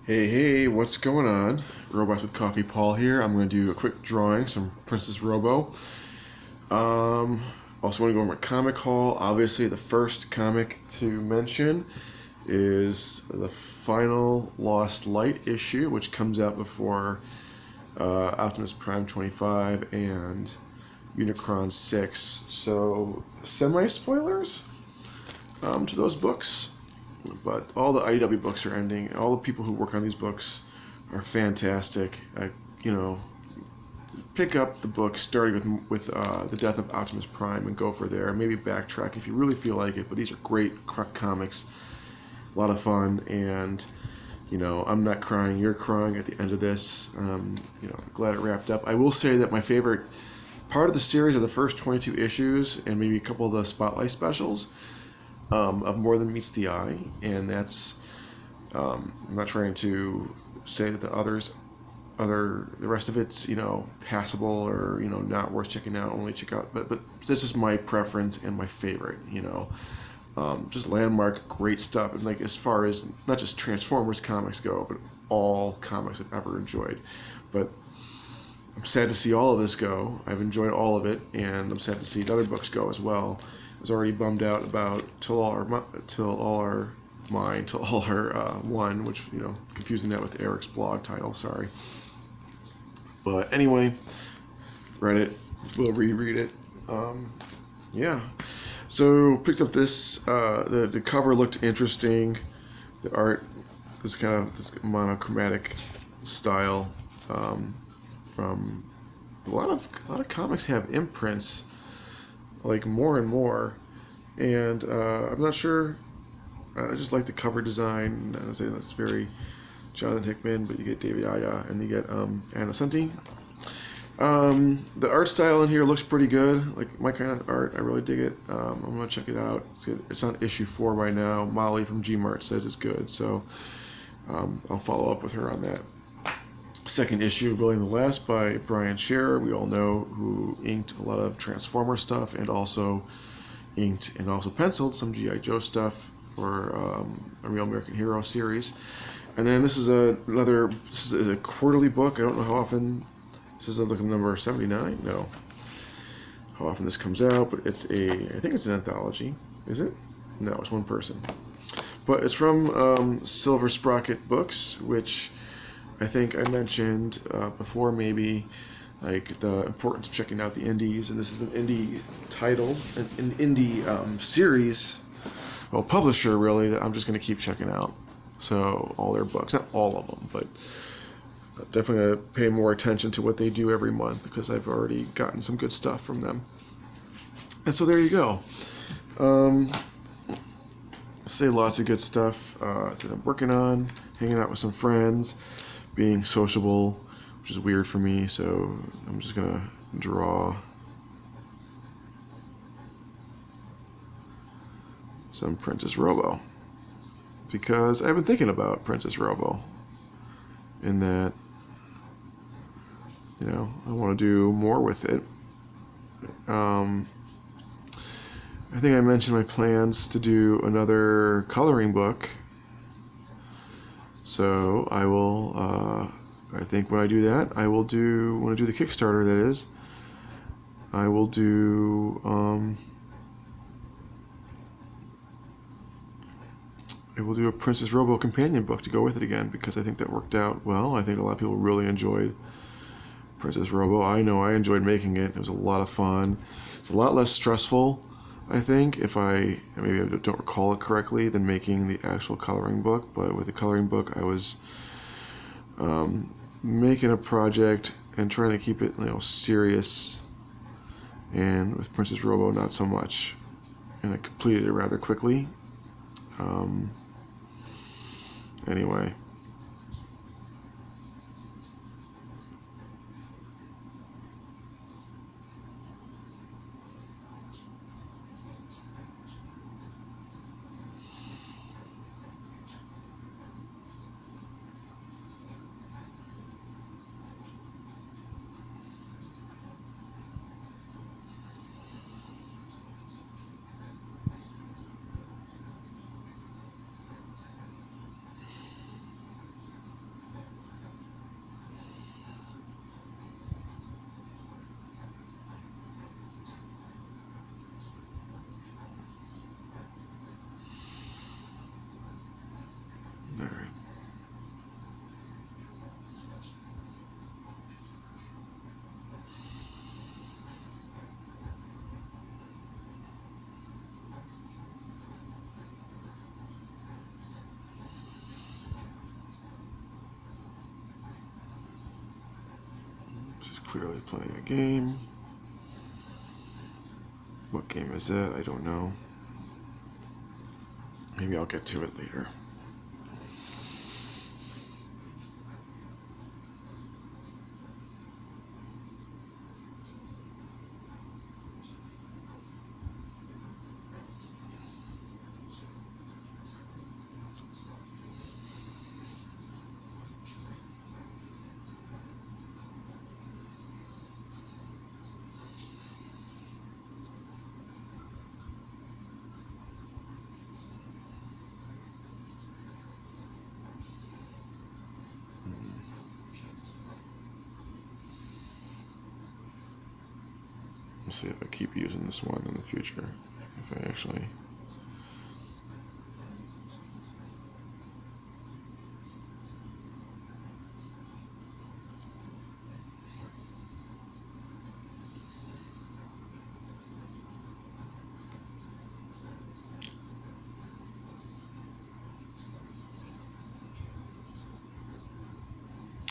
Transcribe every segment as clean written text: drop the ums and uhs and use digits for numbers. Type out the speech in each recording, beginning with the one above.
Hey, what's going on? Robots with Coffee Paul here. I'm going to do a quick drawing, some Princess Robo. Also want to go over my comic haul. Obviously, the first comic to mention is the final Lost Light issue, which comes out before Optimus Prime 25 and Unicron 6. So, semi-spoilers to those books. But all the IDW books are ending. All the people who work on these books are fantastic. Pick up the book starting with the death of Optimus Prime and go for there. Maybe backtrack if you really feel like it. But these are great comics, a lot of fun, and I'm not crying. You're crying at the end of this. Glad it wrapped up. I will say that my favorite part of the series are the first 22 issues and maybe a couple of the spotlight specials. Of More Than Meets the Eye, and that's I'm not trying to say that the rest of it's passable or not worth checking out. Only check out, but this is my preference and my favorite. Just landmark, great stuff, and like as far as not just Transformers comics go, but all comics I've ever enjoyed. But I'm sad to see all of this go. I've enjoyed all of it, and I'm sad to see the other books go as well. I was already bummed out about Till All Are One, which confusing that with Eric's blog title. Sorry, but anyway, read it. We'll reread it. Yeah. So picked up this. The cover looked interesting. The art is kind of this monochromatic style. From a lot of comics have imprints, like more and more, and I'm not sure. I just like the cover design. I say it's very Jonathan Hickman, but you get David Aja and you get Anna Senti. The art style in here looks pretty good, like my kind of art. I really dig it. I'm gonna check it out. It's on issue 4 right now. Molly from Gmart says it's good, so I'll follow up with her on that. Second issue of Really the Last by Brian Scherer. We all know who inked a lot of Transformer stuff and also inked and also penciled some G.I. Joe stuff for a Real American Hero series. And then this is a quarterly book. I don't know how often this is. Look, number 79. No, how often this comes out, but I think it's an anthology. Is it? No, it's one person. But it's from Silver Sprocket Books, which I think I mentioned before, maybe, like the importance of checking out the indies, and this is an indie title, an indie series, well, publisher really, that I'm just going to keep checking out. So all their books, not all of them, but definitely going to pay more attention to what they do every month because I've already gotten some good stuff from them. And so there you go. Say lots of good stuff that I'm working on, hanging out with some friends, being sociable, which is weird for me, so I'm just gonna draw some Princess Robo because I've been thinking about Princess Robo in that I want to do more with it. I think I mentioned my plans to do another coloring book. So I will, I think when I do that, when I do the Kickstarter, that is, I will do, a Princess Robo companion book to go with it again, because I think that worked out well. I think a lot of people really enjoyed Princess Robo. I know I enjoyed making it. It was a lot of fun. It's a lot less stressful, I think, if maybe I don't recall it correctly, than making the actual coloring book. But with the coloring book, I was making a project and trying to keep it serious, and with Princess Robo, not so much. And I completed it rather quickly. Anyway. clearly playing a game. What game is that? I don't know. Maybe I'll get to it later. Let's see if I keep using this one in the future. If I actually...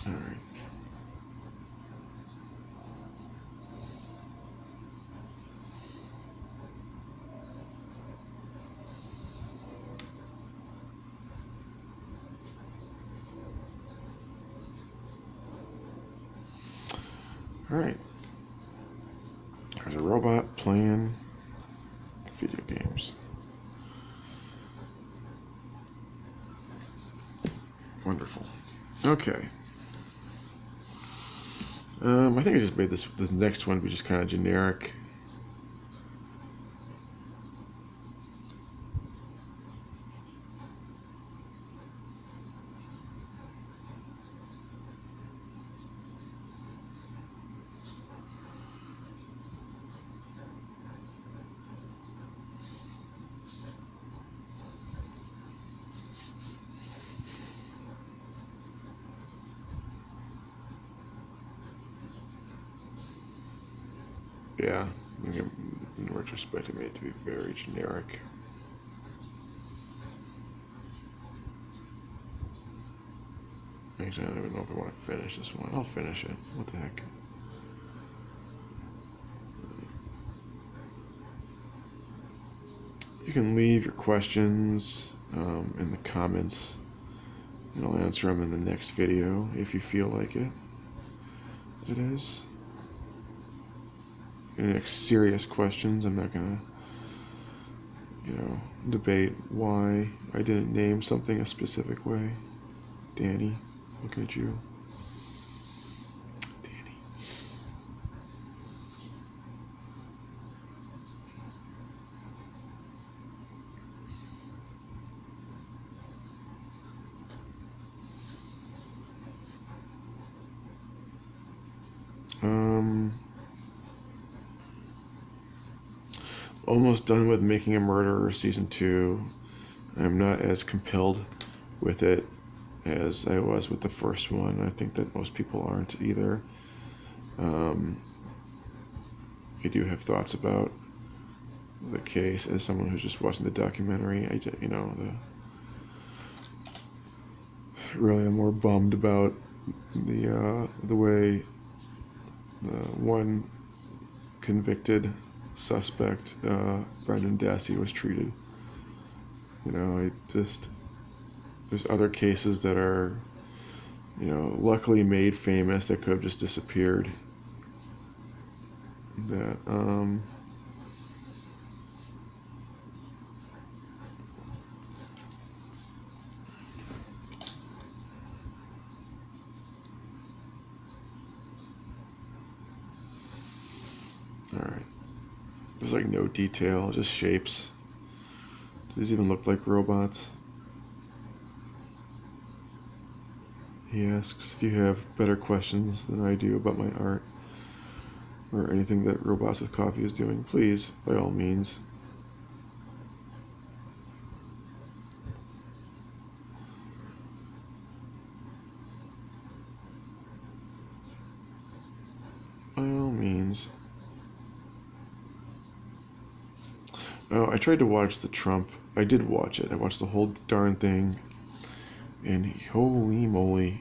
Alright. Alright. There's a robot playing video games. Wonderful. Okay. I think I just made this next one be just kind of generic. Yeah, in retrospect, I made it to be very generic. Actually, I don't even know if I want to finish this one. I'll finish it. What the heck? You can leave your questions in the comments, and I'll answer them in the next video if you feel like it. It is. Any serious questions, I'm not gonna, debate why I didn't name something a specific way. Danny, looking at you. Danny. Almost done with Making a Murderer Season 2. I'm not as compelled with it as I was with the first one. I think that most people aren't either. I do have thoughts about the case as someone who's just watching the documentary. Really I'm more bummed about the way the one convicted suspect, Brendan Dassey, was treated. There's other cases that are, luckily made famous that could have just disappeared. That, alright. There's like no detail, just shapes. Do these even look like robots? He asks, if you have better questions than I do about my art or anything that Robots with Coffee is doing, please, by all means. By all means. Oh, I tried to watch the Trump. I did watch it. I watched the whole darn thing. And holy moly.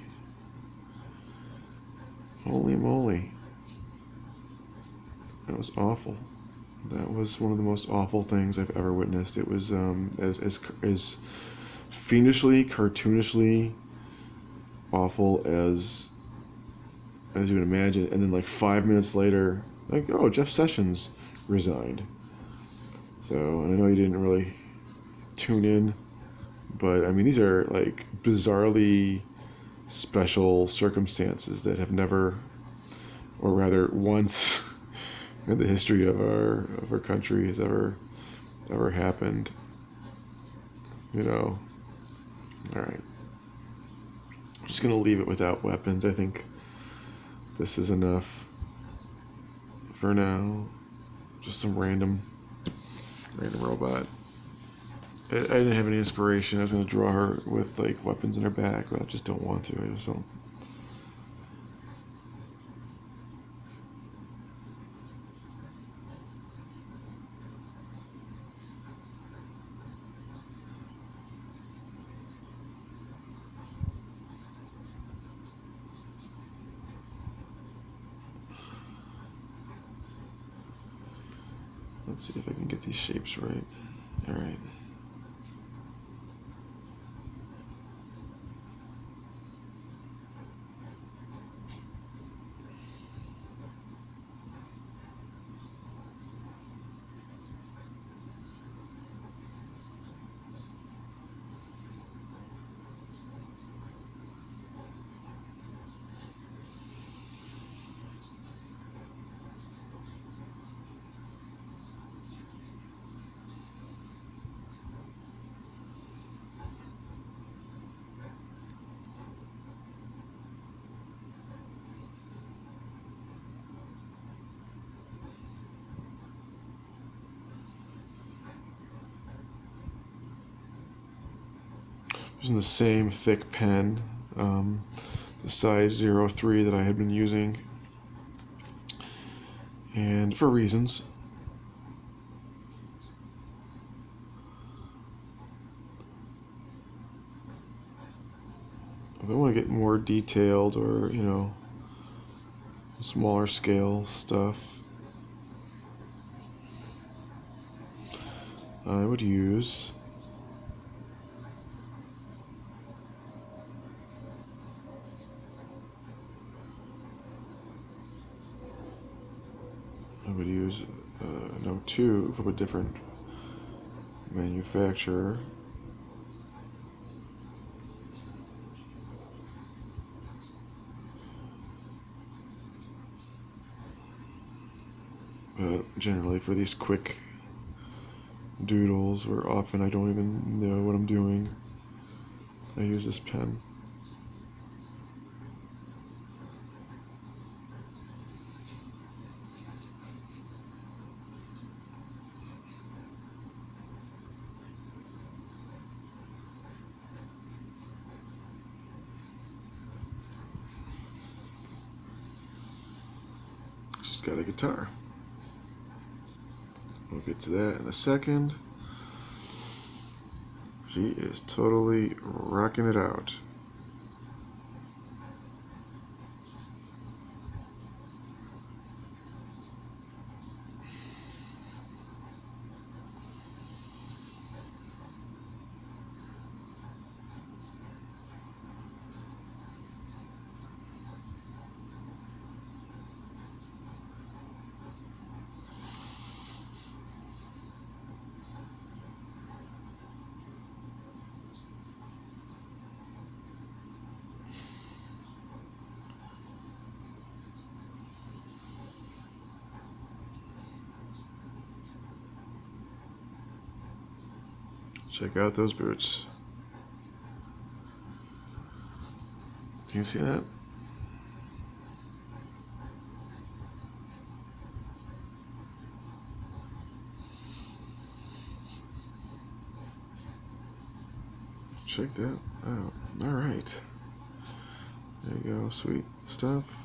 Holy moly. That was awful. That was one of the most awful things I've ever witnessed. It was as fiendishly, cartoonishly awful as you would imagine. And then like 5 minutes later, like, oh, Jeff Sessions resigned. So, and I know you didn't really tune in, but I mean, these are like bizarrely special circumstances that have never, or rather once in the history of our country has ever happened. You know. All right. I'm just gonna leave it without weapons. I think this is enough for now. Just some random robot. I didn't have any inspiration. I was gonna draw her with like weapons in her back, but I just don't want to. I just don't. Let's see if I can get these shapes right. All right. Using the same thick pen, the size 03 that I had been using, and for reasons. If I want to get more detailed or, you know, smaller scale stuff, I would use no, 2 from a different manufacturer. But generally for these quick doodles, where often I don't even know what I'm doing, I use this pen. She's got a guitar. We'll get to that in a second. She is totally rocking it out. Check out those boots. Can you see that? Check that out. All right. There you go. Sweet stuff.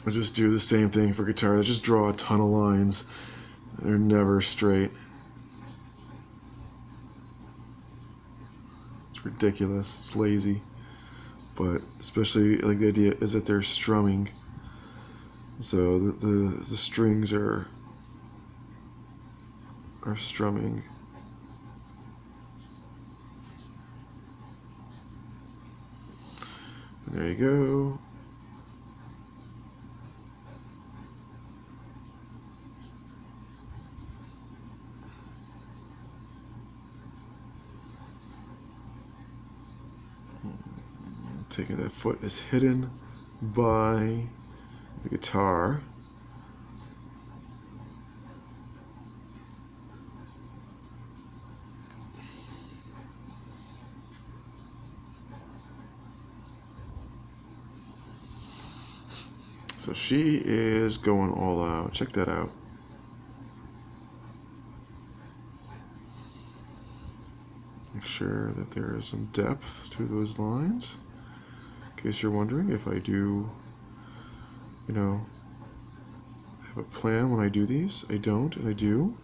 I just do the same thing for guitar. I just draw a ton of lines They're never straight. It's ridiculous. It's lazy. But especially, like, the idea is that they're strumming. So the strings are strumming. And there you go. Taking that foot is hidden by the guitar. So she is going all out. Check that out. Make sure that there is some depth to those lines. In case you're wondering if I do, have a plan when I do these. I don't, and I do.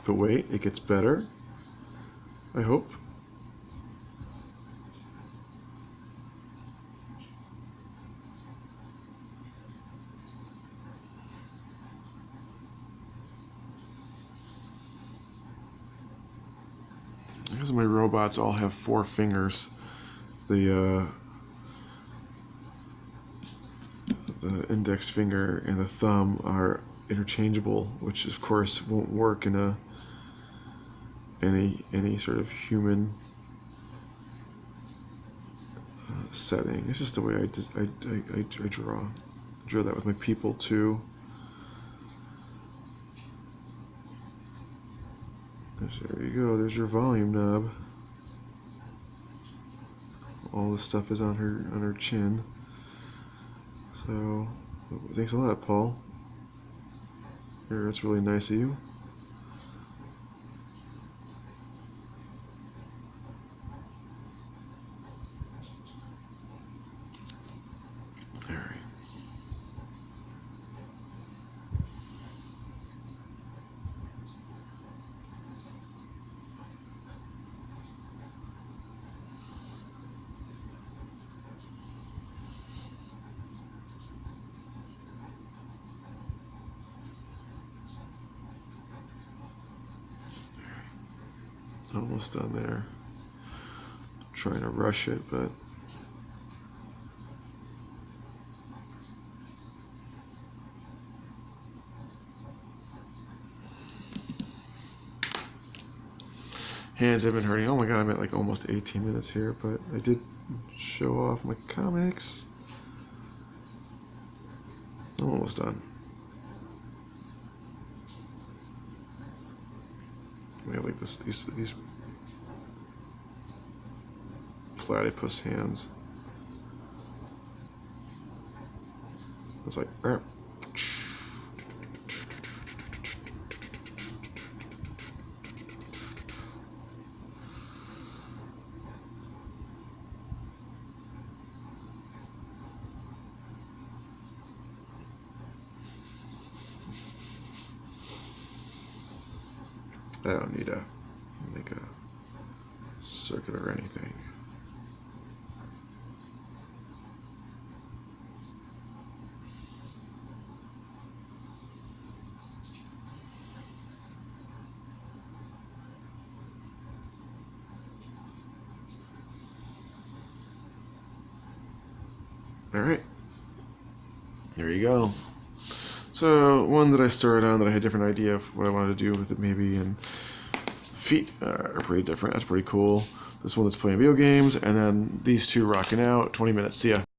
But wait, it gets better. I hope. Because my robots all have 4 fingers. The index finger and the thumb are interchangeable, which of course won't work in any sort of human setting. It's just the way I draw. I draw that with my people too. There you go. There's your volume knob. All the stuff is on her chin. So thanks a lot, Paul. Here, that's really nice of you. Almost done there. I'm trying to rush it, but hands have been hurting. Oh my god, I'm at like almost 18 minutes here, but I did show off my comics. I'm almost done. We have like these platypus hands. It's like I don't need to make a circular or anything. All right, there you go. So one that I started on that I had a different idea of what I wanted to do with it maybe, and feet are pretty different. That's pretty cool. This one that's playing video games, and then these two rocking out. 20 minutes. See ya.